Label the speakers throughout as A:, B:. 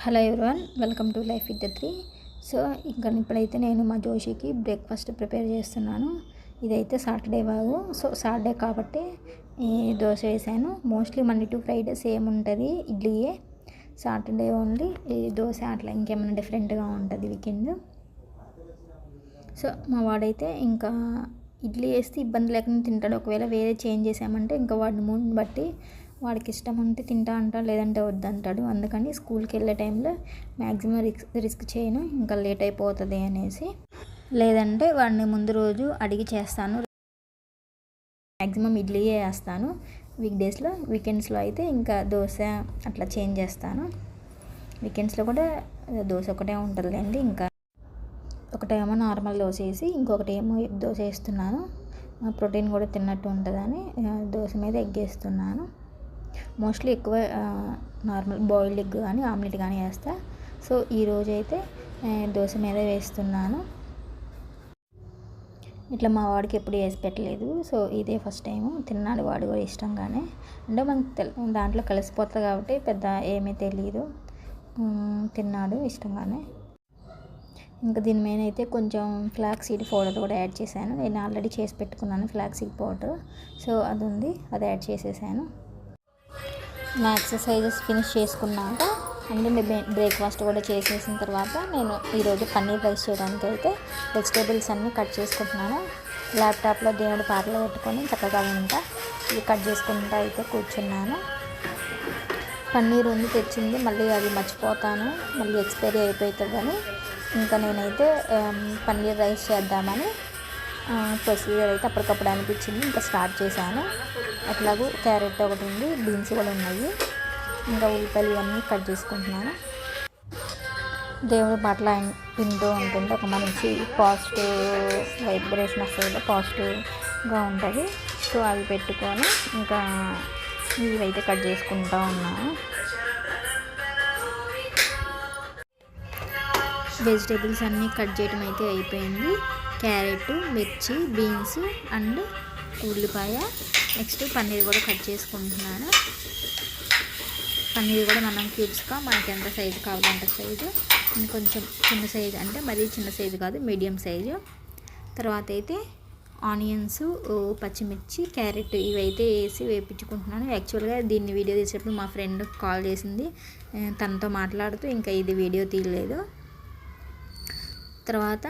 A: Hello everyone, welcome to life with the three. So ఇప్పుడైతే నేను మా జోషికి బ్రేక్ఫాస్ట్ ప్రిపేర్ చేస్తున్నాను. ఇదైతే సాటర్డే బాగు. సో సాటర్డే కాబట్టి ఈ దోశ వేసాను. Mostly Monday to Friday same ఉంటుంది ఇడ్లీయే. సాటర్డే ఓన్లీ ఈ దోశ, అట్లా ఇంకేమైనా డిఫరెంట్గా ఉంటుంది వీకెండ్. సో మా వాడైతే ఇంకా ఇడ్లీ వేస్తే ఇబ్బంది లేకుండా తింటాడు. ఒకవేళ వేరే చేంజ్ చేసామంటే ఇంకా వాడి మూడ్ని బట్టి వాడికి ఇష్టం ఉంటే తింటా అంటాడు, లేదంటే వద్దంటాడు. అందుకని స్కూల్కి వెళ్ళే టైంలో మ్యాక్సిమం రిస్క్ చేయను, ఇంకా లేట్ అయిపోతుంది అనేసి. లేదంటే వాడిని ముందు రోజు అడిగి చేస్తాను. మ్యాక్సిమం ఇడ్లీయే వేస్తాను వీక్డేస్లో. వీకెండ్స్లో అయితే ఇంకా దోశ అట్లా చేంజ్ చేస్తాను. వీకెండ్స్లో కూడా దోశ ఒకటే ఉంటుందిలేండి. ఇంకా ఒకటేమో నార్మల్ దోశ వేసి ఇంకొకటి ఏమో ఎగ్ దోశ వేస్తున్నాను. ప్రోటీన్ కూడా తిన్నట్టు ఉంటుందని దోశ మీద ఎగ్ వేస్తున్నాను. మోస్ట్లీ ఎక్కువ నార్మల్ బాయిల్డ్ ఎగ్ కానీ ఆమ్లెట్ కానీ వేస్తా. సో ఈరోజు అయితే దోశ మీద వేస్తున్నాను. ఇట్లా మా వాడికి ఎప్పుడు వేసి పెట్టలేదు. సో ఇదే ఫస్ట్ టైం తిన్నాడు వాడు కూడా ఇష్టంగానే. అంటే మనకు దాంట్లో కలిసిపోతుంది కాబట్టి పెద్ద ఏమీ తెలియదు, తిన్నాడు ఇష్టంగానే. ఇంకా దీని మీద అయితే కొంచెం ఫ్లాక్స్ సీడ్ పౌడర్ కూడా యాడ్ చేశాను. నేను ఆల్రెడీ చేసి పెట్టుకున్నాను ఫ్లాక్స్ సీడ్ పౌడర్. సో అది ఉంది, అది యాడ్ చేసేసాను. నా ఎక్సర్సైజెస్ ఫినిష్ చేసుకున్నాక అంటే బ్రేక్ఫాస్ట్ కూడా చేసేసిన తర్వాత నేను ఈరోజు పన్నీర్ రైస్ చేయడానికి అయితే వెజిటేబుల్స్ అన్నీ కట్ చేసుకుంటున్నాను. ల్యాప్టాప్లో దేవుడు పాటలు పెట్టుకొని చక్కగా ఉంటా ఇది కట్ చేసుకుంటా అయితే కూర్చున్నాను. పన్నీర్ ఉంది తెచ్చింది, మళ్ళీ అది మర్చిపోతాను, మళ్ళీ ఎక్స్పైరీ అయిపోతుందని ఇంకా నేనైతే పన్నీర్ రైస్ చేద్దామని ప్రొసీజర్ అయితే అప్పటికప్పుడు అనిపించింది, ఇంకా స్టార్ట్ చేశాను. అట్లాగూ క్యారెట్ ఒకటి ఉంది, బీన్స్ కూడా ఉన్నాయి, ఇంకా ఉల్లిపాయలు ఇవన్నీ కట్ చేసుకుంటున్నాను. దేవుడి పట్ల వింటూ ఉంటుంది, ఒక మంచి పాజిటివ్ వైబ్రేషన్ వస్తుంది, పాజిటివ్గా ఉంటుంది. సో అది పెట్టుకొని ఇంకా ఇవైతే కట్ చేసుకుంటూ ఉన్నాను. వెజిటేబుల్స్ అన్నీ కట్ చేయడం అయితే అయిపోయింది. క్యారెట్, మిర్చి, బీన్స్ అండ్ ఉల్లిపాయ, నెక్స్ట్ పన్నీర్ కూడా కట్ చేసుకుంటున్నాను. పన్నీర్ కూడా మనం క్యూబ్స్గా మనకి ఎంత సైజు కావాలో అంత సైజు, కొంచెం చిన్న సైజు అంటే మరీ చిన్న సైజు కాదు, మీడియం సైజు. తర్వాత అయితే ఆనియన్స్, పచ్చిమిర్చి, క్యారెట్ ఇవైతే వేసి వేపించుకుంటున్నాను. యాక్చువల్గా దీన్ని వీడియో తీసేటప్పుడు మా ఫ్రెండ్ కాల్ చేసింది, తనతో మాట్లాడుతూ ఇంకా ఇది వీడియో తీయలేదు. తర్వాత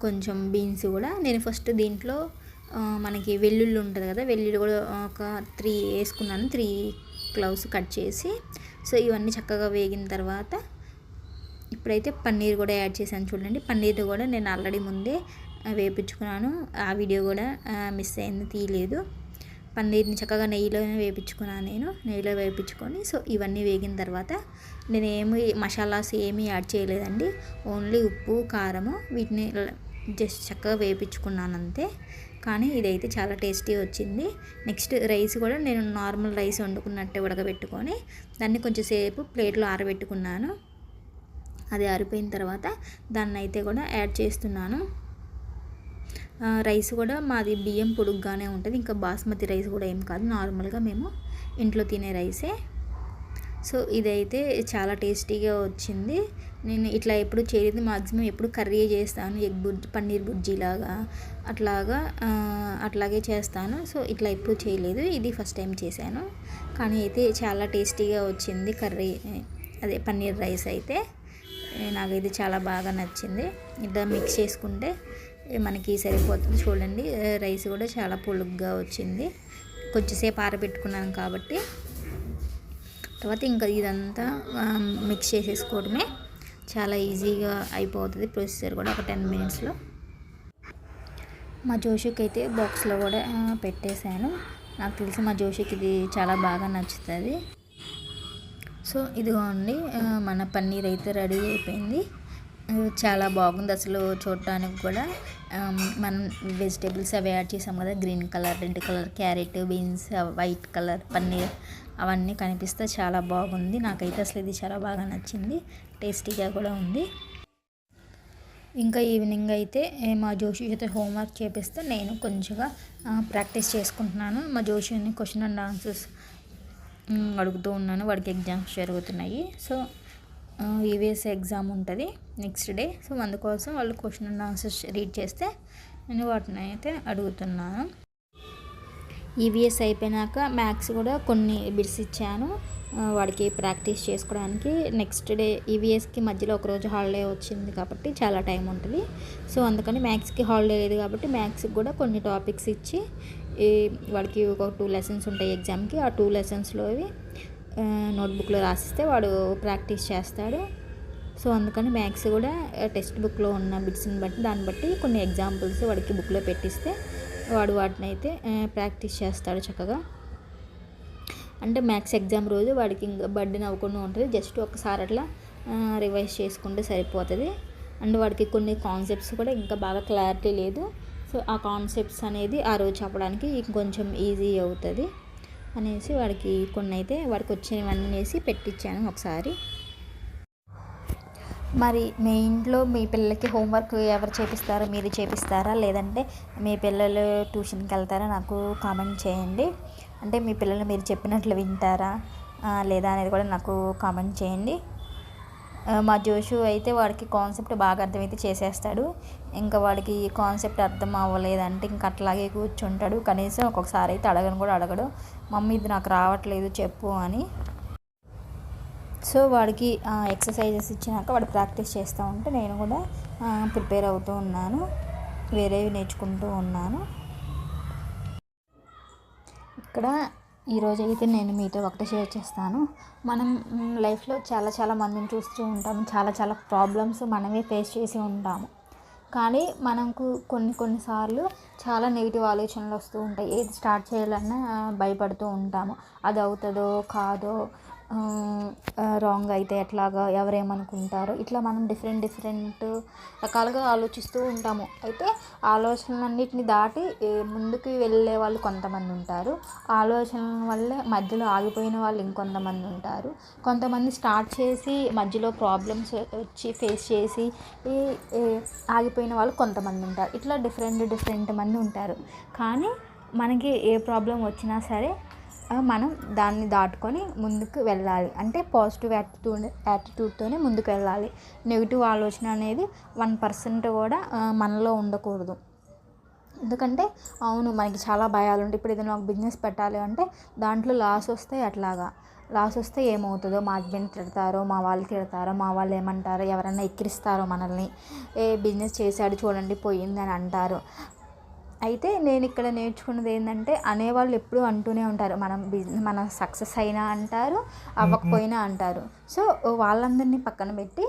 A: కొంచెం బీన్స్ కూడా నేను ఫస్ట్ దీంట్లో మనకి వెల్లుల్లి ఉంటుంది కదా, వెల్లుల్లి కూడా ఒక 3 వేసుకున్నాను, 3 క్లౌస్ కట్ చేసి. సో ఇవన్నీ చక్కగా వేగిన తర్వాత ఇప్పుడైతే పన్నీర్ కూడా యాడ్ చేశాను. చూడండి, పన్నీర్ కూడా నేను ఆల్రెడీ ముందే వేపించుకున్నాను, ఆ వీడియో కూడా మిస్ అయింది, తీయలేదు. పన్నీర్ని చక్కగా నెయ్యిలోనే వేపించుకున్నాను నేను, నెయ్యిలో వేపించుకొని. సో ఇవన్నీ వేగిన తర్వాత నేను మసాలాస్ ఏమీ యాడ్ చేయలేదండి, ఓన్లీ ఉప్పు, కారము వీటిని జస్ట్ చక్కగా వేపించుకున్నాను అంతే. కానీ ఇదైతే చాలా టేస్టీ వచ్చింది. నెక్స్ట్ రైస్ కూడా నేను నార్మల్ రైస్ వండుకున్నట్టే ఉడకబెట్టుకొని దాన్ని కొంచెం సేపు ప్లేట్లో ఆరబెట్టుకున్నాను. అది ఆరిపోయిన తర్వాత దాన్ని అయితే కూడా యాడ్ చేస్తున్నాను. రైస్ కూడా మాది బియ్యం పొడుగ్గానే ఉంటుంది, ఇంకా బాస్మతి రైస్ కూడా ఏం కాదు, నార్మల్గా మేము ఇంట్లో తినే రైసే. సో ఇదైతే చాలా టేస్టీగా వచ్చింది. నేను ఇట్లా ఎప్పుడు చేయలేదు, మాక్సిమం ఎప్పుడు కర్రీ చేస్తాను, ఎగ్ బుర్జీ, పన్నీర్ బుర్జీలాగా అట్లాగే చేస్తాను. సో ఇట్లా ఎప్పుడు చేయలేదు, ఇది ఫస్ట్ టైం చేశాను. కానీ అయితే చాలా టేస్టీగా వచ్చింది కర్రీ, అదే పన్నీర్ రైస్ అయితే నాకైతే చాలా బాగా నచ్చింది. ఇట్లా మిక్స్ చేసుకుంటే మనకి సరిపోతుంది. చూడండి, రైస్ కూడా చాలా పొలుగ్గా వచ్చింది, కొంచెంసేపు ఆరబెట్టుకున్నాను కాబట్టి. తర్వాత ఇంకా ఇదంతా మిక్స్ చేసేసుకోవడమే, చాలా ఈజీగా అయిపోతుంది ప్రొసీజర్ కూడా, ఒక 10 మినిట్స్లో. మా జోషికి అయితే బాక్స్లో కూడా పెట్టేశాను. నాకు తెలిసి మా జోషికి ఇది చాలా బాగా నచ్చుతుంది. సో ఇదిగోండి, మన పన్నీర్ అయితే రెడీ అయిపోయింది. చాలా బాగుంది అసలు చూడటానికి కూడా. మనం వెజిటేబుల్స్ అవి యాడ్ చేసాం కదా, green colour, red colour, carrot, beans, white colour paneer అవన్నీ కనిపిస్తే చాలా బాగుంది. నాకైతే అసలు ఇది చాలా బాగా నచ్చింది, టేస్టీగా కూడా ఉంది. ఇంకా ఈవినింగ్ అయితే మా జోషి అయితే హోంవర్క్ చేపిస్తే నేను కొంచెంగా ప్రాక్టీస్ చేసుకుంటున్నాను. మా జోషిని క్వశ్చన్ అండ్ ఆన్సర్స్ అడుగుతూ ఉన్నాను, వాడికి ఎగ్జామ్స్ జరుగుతున్నాయి. సో ఈవీఎస్ ఎగ్జామ్ ఉంటుంది నెక్స్ట్ డే. సో అందుకోసం వాళ్ళు క్వశ్చన్ అండ్ ఆన్సర్స్ రీడ్ చేస్తే నేను వాటిని అయితే అడుగుతున్నాను. ఈవీఎస్ అయిపోయినాక మ్యాథ్స్ కూడా కొన్ని బిట్స్ ఇచ్చాను వాడికి ప్రాక్టీస్ చేసుకోవడానికి. నెక్స్ట్ డే ఈవీఎస్కి మధ్యలో ఒకరోజు హాలిడే వచ్చింది కాబట్టి చాలా టైం ఉంటుంది. సో అందుకని మ్యాథ్స్కి హాలిడే లేదు కాబట్టి మ్యాథ్స్కి కూడా కొన్ని టాపిక్స్ ఇచ్చి వాడికి ఒక 2 లెసన్స్ ఉంటాయి ఎగ్జామ్కి. ఆ 2 లెసన్స్లోవి నోట్బుక్లో రాసిస్తే వాడు ప్రాక్టీస్ చేస్తాడు. సో అందుకని మ్యాథ్స్ కూడా టెక్స్ట్ బుక్లో ఉన్న బిట్స్ని బట్టి దాన్ని బట్టి కొన్ని ఎగ్జాంపుల్స్ వాడికి బుక్లో పెట్టిస్తే వాడు వాటిని అయితే ప్రాక్టీస్ చేస్తాడు చక్కగా. అంటే మ్యాథ్స్ ఎగ్జామ్ రోజు వాడికి ఇంకా బర్డెన్ అవ్వకుండా ఉంటుంది. జస్ట్ ఒకసారి అట్లా రివైజ్ చేసుకుంటే సరిపోతుంది. అండ్ వాడికి కొన్ని కాన్సెప్ట్స్ కూడా ఇంకా బాగా క్లారిటీ లేదు. సో ఆ కాన్సెప్ట్స్ అనేది ఆ రోజు చెప్పడానికి ఇంకొంచెం ఈజీ అవుతుంది అనేసి వాడికి కొన్ని అయితే వాడికి వచ్చినవన్నీ వేసి పెట్టించాను ఒకసారి. మరి మీ ఇంట్లో మీ పిల్లలకి హోంవర్క్ ఎవరు చేపిస్తారో మీరు చేపిస్తారా, లేదంటే మీ పిల్లలు ట్యూషన్కి వెళ్తారా నాకు కామెంట్ చేయండి. అంటే మీ పిల్లలు మీరు చెప్పినట్లు వింటారా లేదా అనేది కూడా నాకు కామెంట్ చేయండి. మా జోషు అయితే వాడికి కాన్సెప్ట్ బాగా అర్థమైతే చేసేస్తాడు. ఇంకా వాడికి కాన్సెప్ట్ అర్థం అవ్వలేదంటే ఇంకా అట్లాగే కూర్చుంటాడు. కనీసం ఒక్కొక్కసారి అయితే అడగడు, మమ్మీ ఇది నాకు రావట్లేదు చెప్పు అని. సో వాడికి ఎక్సర్సైజెస్ ఇచ్చినాక వాడు ప్రాక్టీస్ చేస్తూ ఉంటే నేను కూడా ప్రిపేర్ అవుతూ ఉన్నాను, వేరేవి నేర్చుకుంటూ ఉన్నాను. ఇక్కడ ఈరోజు అయితే నేను మీతో ఒకటి షేర్ చేస్తాను. మనం లైఫ్లో చాలా మందిని చూస్తూ ఉంటాము, చాలా ప్రాబ్లమ్స్ మనమే ఫేస్ చేసి ఉంటాము. కానీ మనకు కొన్నిసార్లు చాలా నెగిటివ్ ఆలోచనలు వస్తూ ఉంటాయి. ఏది స్టార్ట్ చేయాలన్నా భయపడుతూ ఉంటాము. అది అవుతుందో కాదో, రాంగ్ అయితే ఎట్లాగా, ఎవరేమనుకుంటారో, ఇట్లా మనం డిఫరెంట్ రకాలుగా ఆలోచిస్తూ ఉంటాము. అయితే ఆలోచనలన్నిటిని దాటి ముందుకు వెళ్ళే వాళ్ళు కొంతమంది ఉంటారు. ఆలోచనల వల్లే మధ్యలో ఆగిపోయిన వాళ్ళు ఇంకొంతమంది ఉంటారు. కొంతమంది స్టార్ట్ చేసి మధ్యలో ప్రాబ్లమ్స్ వచ్చి ఫేస్ చేసి ఆగిపోయిన వాళ్ళు కొంతమంది ఉంటారు. ఇట్లా డిఫరెంట్ మంది ఉంటారు. కానీ మనకి ఏ ప్రాబ్లం వచ్చినా సరే మనం దాన్ని దాటుకొని ముందుకు వెళ్ళాలి. అంటే పాజిటివ్ యాటిట్యూడ్తోనే ముందుకు వెళ్ళాలి. నెగిటివ్ ఆలోచన అనేది 1% కూడా మనలో ఉండకూడదు. ఎందుకంటే అవును మనకి చాలా భయాలు ఉంటాయి. ఇప్పుడు ఏదైనా ఒక బిజినెస్ పెట్టాలి అంటే దాంట్లో లాస్ వస్తే అట్లాగా, లాస్ వస్తే ఏమవుతుందో, మా హస్బెండ్ తిడతారో, మా వాళ్ళు తిడతారో, మా వాళ్ళు ఏమంటారో, ఎవరైనా ఎక్కిరిస్తారో మనల్ని, బిజినెస్ చేశాడు చూడండి పోయింది అని అంటారు. అయితే నేను ఇక్కడ నేర్చుకున్నది ఏంటంటే అనేవాళ్ళు ఎప్పుడూ అంటూనే ఉంటారు, మన సక్సెస్ అయినా అంటారు, అవ్వకపోయినా అంటారు. సో వాళ్ళందరినీ పక్కన పెట్టి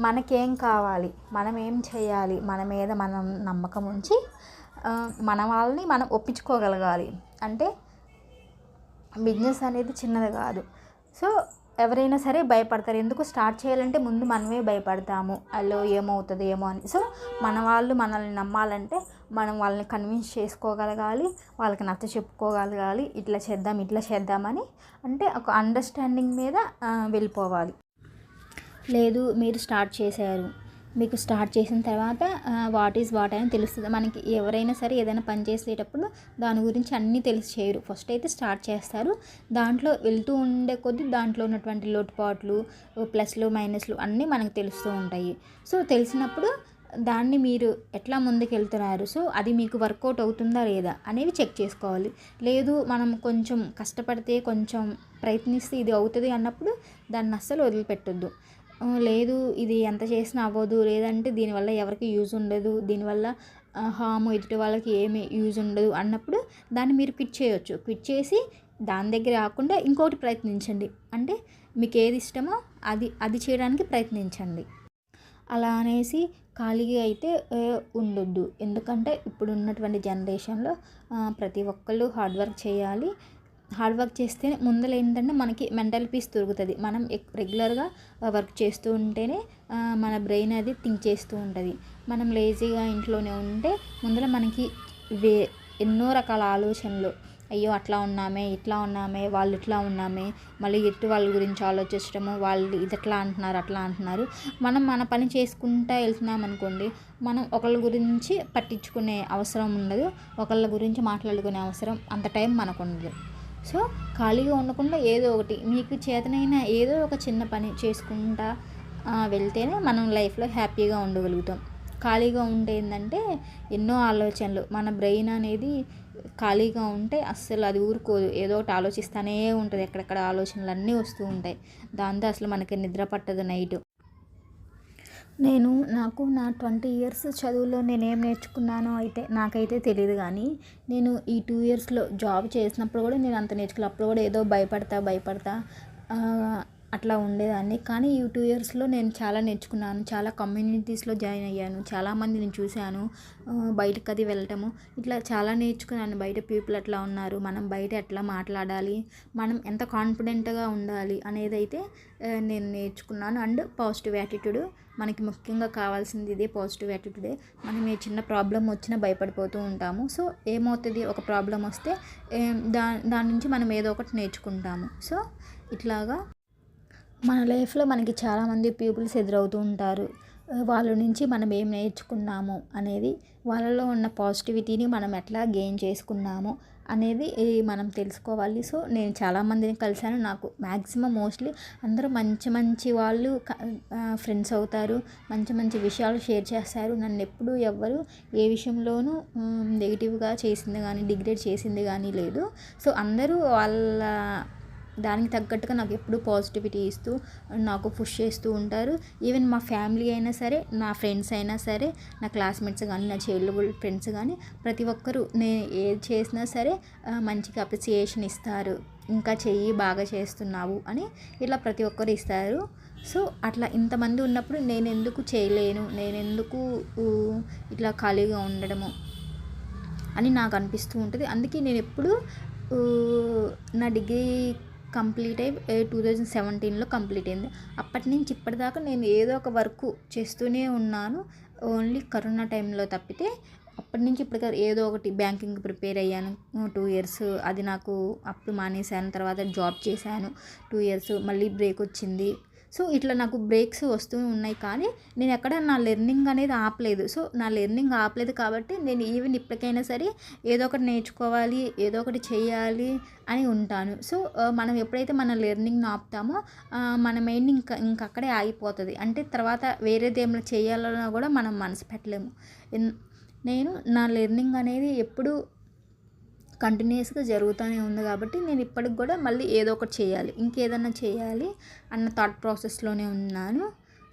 A: మనకేం కావాలి, మనం ఏం చేయాలి, మన మీద మనం నమ్మకం ఉంచి మన వాళ్ళని మనం ఒప్పించుకోగలగాలి. అంటే బిజినెస్ అనేది చిన్నది కాదు. సో ఎవరైనా సరే భయపడతారు. ఎందుకు స్టార్ట్ చేయాలంటే ముందు మనమే భయపడతాము, అల్లో ఏమవుతుంది ఏమో అని. సో మన వాళ్ళు మనల్ని నమ్మాలంటే మనం వాళ్ళని కన్విన్స్ చేసుకోగలగాలి, వాళ్ళకి నచ్చ చెప్పుకోగలగాలి, ఇట్లా చేద్దామని. అంటే ఒక అండర్స్టాండింగ్ మీద వెళ్ళిపోవాలి. లేదు మీరు స్టార్ట్ చేశారు, మీకు స్టార్ట్ చేసిన తర్వాత వాట్ ఈజ్ వాట్ అని తెలుస్తుంది. మనకి ఎవరైనా సరే ఏదైనా పని చేసేటప్పుడు దాని గురించి అన్నీ తెలిసి చేయరు. ఫస్ట్ అయితే స్టార్ట్ చేస్తారు, దాంట్లో వెళ్తూ ఉండే కొద్దీ దాంట్లో ఉన్నటువంటి లోటుపాట్లు, ప్లస్లు మైనస్లు అన్నీ మనకు తెలుస్తూ ఉంటాయి. సో తెలిసినప్పుడు దాన్ని మీరు ఎట్లా ముందుకు వెళ్తున్నారు, సో అది మీకు వర్కౌట్ అవుతుందా లేదా అనేవి చెక్ చేసుకోవాలి. లేదు మనం కొంచెం కష్టపడితే కొంచెం ప్రయత్నిస్తే ఇది అవుతుంది అన్నప్పుడు దాన్ని అస్సలు వదిలిపెట్టొద్దు. లేదు ఇది ఎంత చేసినా అవ్వదు, లేదంటే దీనివల్ల ఎవరికి యూజ్ ఉండదు, దీనివల్ల హామ్ ఎదుటి వాళ్ళకి ఏమి యూజ్ ఉండదు అన్నప్పుడు దాన్ని మీరు క్విట్ చేయొచ్చు. క్విట్ చేసి దాని దగ్గర కాకుండా ఇంకోటి ప్రయత్నించండి. అంటే మీకు ఏది ఇష్టమో అది చేయడానికి ప్రయత్నించండి. అలా అనేసి ఖాళీగా అయితే ఉండొద్దు. ఎందుకంటే ఇప్పుడు ఉన్నటువంటి జనరేషన్లో ప్రతి ఒక్కళ్ళు హార్డ్ వర్క్ చేయాలి. హార్డ్ వర్క్ చేస్తే ముందర ఏంటంటే మనకి మెంటల్ పీస్ దొరుకుతుంది. మనం రెగ్యులర్గా వర్క్ చేస్తూ ఉంటేనే మన బ్రెయిన్ అది థింక్ చేస్తూ ఉంటుంది. మనం లేజీగా ఇంట్లోనే ఉంటే ముందర మనకి ఎన్నో రకాల ఆలోచనలు, అయ్యో అట్లా ఉన్నామే, ఇట్లా ఉన్నామే, వాళ్ళు ఇట్లా ఉన్నామే, మళ్ళీ ఎట్టు వాళ్ళ గురించి ఆలోచించడము, వాళ్ళు ఇది ఎట్లా అంటున్నారు అట్లా అంటున్నారు. మనం మన పని చేసుకుంటూ వెళ్తున్నాం అనుకోండి, మనం ఒకళ్ళ గురించి పట్టించుకునే అవసరం ఉండదు, ఒకళ్ళ గురించి మాట్లాడుకునే అవసరం అంత టైం మనకు ఉండదు. సో ఖాళీగా ఉండకుండా ఏదో ఒకటి మీకు చేతనైన ఏదో ఒక చిన్న పని చేసుకుంటా వెళ్తేనే మనం లైఫ్లో హ్యాపీగా ఉండగలుగుతాం. ఖాళీగా ఉంటే ఏంటంటే ఎన్నో ఆలోచనలు, మన బ్రెయిన్ అనేది ఖాళీగా ఉంటే అస్సలు అది ఊరుకోదు, ఏదో ఒకటి ఆలోచిస్తూనే ఉంటుంది, ఎక్కడెక్కడ ఆలోచనలు అన్నీ వస్తూ ఉంటాయి. దాంతో అసలు మనకి నిద్ర పట్టదు నైట్. నాకు నా 20 ఇయర్స్ చదువులో నేనేం నేర్చుకున్నానో అయితే నాకైతే తెలీదు కానీ, నేను ఈ 2 ఇయర్స్‌లో జాబ్ చేసినప్పుడు కూడా నేను అంత నేర్చుకోలే. అప్పుడు కూడా ఏదో భయపడతా అట్లా ఉండేదాన్ని. కానీ ఈ 2 ఇయర్స్‌లో నేను చాలా నేర్చుకున్నాను. చాలా కమ్యూనిటీస్‌లో జాయిన్ అయ్యాను. చాలామందిని చూశాను. బయటకి అది వెళ్ళటము ఇట్లా చాలా నేర్చుకున్నాను. బయట పీపుల్ ఎట్లా ఉన్నారు, మనం బయట ఎట్లా మాట్లాడాలి, మనం ఎంత కాన్ఫిడెంట్‌గా ఉండాలి అనేదైతే నేను నేర్చుకున్నాను. అండ్ పాజిటివ్ యాటిట్యూడ్ మనకి ముఖ్యంగా కావాల్సింది ఇదే, పాజిటివ్ యాటిట్యూడే. మనం ఏ చిన్న ప్రాబ్లం వచ్చినా భయపడిపోతూ ఉంటాము. సో ఏమవుతుంది, ఒక ప్రాబ్లం వస్తే దాని నుంచి మనం ఏదో ఒకటి నేర్చుకుంటాము. సో ఇట్లాగా మన లైఫ్లో మనకి చాలామంది పీపుల్స్ ఎదురవుతూ ఉంటారు. వాళ్ళ నుంచి మనం ఏం నేర్చుకున్నాము అనేది, వాళ్ళలో ఉన్న పాజిటివిటీని మనం ఎట్లా గెయిన్ చేసుకున్నాము అనేది మనం తెలుసుకోవాలి. సో నేను చాలామందిని కలిశాను. నాకు మ్యాక్సిమం మోస్ట్లీ అందరూ మంచి మంచి వాళ్ళు ఫ్రెండ్స్ అవుతారు. మంచి మంచి విషయాలు షేర్ చేస్తారు. నన్ను ఎప్పుడూ ఎవ్వరు ఏ విషయంలోనూ నెగిటివ్గా చేసింది కానీ, డిగ్రేడ్ చేసింది కానీ లేదు. సో అందరూ వాళ్ళ దానికి తగ్గట్టుగా నాకు ఎప్పుడూ పాజిటివిటీ ఇస్తూ నాకు పుష్ చేస్తూ ఉంటారు. ఈవెన్ మా ఫ్యామిలీ అయినా సరే, నా ఫ్రెండ్స్ అయినా సరే, నా క్లాస్మేట్స్ కానీ, నా చైల్డ్హుడ్ ఫ్రెండ్స్ కానీ, ప్రతి ఒక్కరూ నేను ఏది చేసినా సరే మంచిగా అప్రిసియేషన్ ఇస్తారు. ఇంకా చెయ్యి, బాగా చేస్తున్నావు అని ఇట్లా ప్రతి ఒక్కరు ఇస్తారు. సో అట్లా ఇంతమంది ఉన్నప్పుడు నేను ఎందుకు చేయలేను, నేను ఎందుకు ఇట్లా ఖాళీగా ఉండడము అని నాకు అనిపిస్తూ ఉంటుంది. అందుకే నేను ఎప్పుడు నా డిగ్రీ కంప్లీట్ అయ్యి 2017లో కంప్లీట్ అయింది. అప్పటి నుంచి ఇప్పటిదాకా నేను ఏదో ఒక వర్క్ చేస్తూనే ఉన్నాను. ఓన్లీ కరోనా టైంలో తప్పితే అప్పటి నుంచి ఇప్పటికి ఏదో ఒకటి బ్యాంకింగ్ ప్రిపేర్ అయ్యాను 2 ఇయర్స్. అది నాకు అప్పుడు మానేశాను. తర్వాత జాబ్ చేశాను 2 ఇయర్స్. మళ్ళీ బ్రేక్ వచ్చింది. సో ఇట్లా నాకు బ్రేక్స్ వస్తూ ఉన్నాయి కానీ నేను ఎక్కడ నా లెర్నింగ్ అనేది ఆపలేదు. సో నా లెర్నింగ్ ఆపలేదు కాబట్టి నేను ఈవెన్ ఇప్పటికైనా సరే ఏదో ఒకటి నేర్చుకోవాలి, ఏదో ఒకటి చేయాలి అని ఉంటాను. సో మనం ఎప్పుడైతే మన లెర్నింగ్ని ఆపుతామో మన మైండ్ ఇంకక్కడే ఆగిపోతుంది. అంటే తర్వాత వేరేది ఏమైనా చేయాలన్నా కూడా మనం మనసు పెట్టలేము. నేను నా లెర్నింగ్ అనేది ఎప్పుడు కంటిన్యూస్గా జరుగుతూనే ఉంది కాబట్టి నేను ఇప్పటికి కూడా మళ్ళీ ఏదో ఒకటి చేయాలి, ఇంకేదన్నా చేయాలి అన్న థాట్ ప్రాసెస్లోనే ఉన్నాను.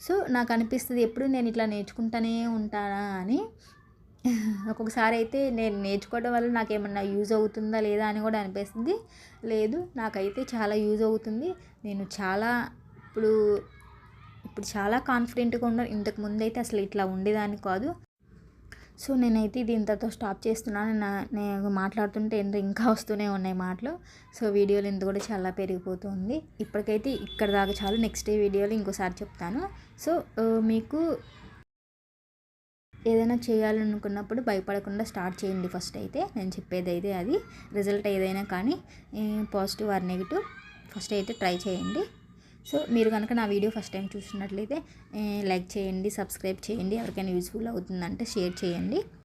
A: సో నాకు అనిపిస్తుంది ఎప్పుడు నేను ఇట్లా నేర్చుకుంటూనే ఉంటానా అని. ఒక్కొక్కసారి అయితే నేను నేర్చుకోవడం వల్ల నాకేమన్నా యూజ్ అవుతుందా లేదా అని కూడా అనిపిస్తుంది. లేదు, నాకైతే చాలా యూజ్ అవుతుంది. నేను చాలా ఇప్పుడు ఇప్పుడు చాలా కాన్ఫిడెంట్గా ఉన్నాను. ఇంతకు ముందు అయితే అసలు ఇట్లా ఉండేదాన్ని కాదు. సో నేనైతే ఇది ఇంతతో స్టాప్ చేస్తున్నాను. నేను మాట్లాడుతుంటే ఇంకా వస్తూనే ఉన్నాయి మాటలు. సో వీడియో లెంత్ కూడా చాలా పెరిగిపోతుంది. ఇప్పటికైతే ఇక్కడ దాకా చాలు. నెక్స్ట్ వీడియోలో ఇంకోసారి చెప్తాను. సో మీకు ఏదైనా చేయాలనుకున్నప్పుడు భయపడకుండా స్టార్ట్ చేయండి. ఫస్ట్ అయితే నేను చెప్పేది అయితే అది, రిజల్ట్ ఏదైనా కానీ పాజిటివ్ ఆర్ నెగిటివ్ ఫస్ట్ అయితే ట్రై చేయండి. సో మీరు కనుక నా వీడియో ఫస్ట్ టైం చూస్తున్నట్లయితే లైక్ చేయండి, సబ్స్క్రైబ్ చేయండి. ఎవరికైనా యూజ్ఫుల్ అవుతుందంటే షేర్ చేయండి.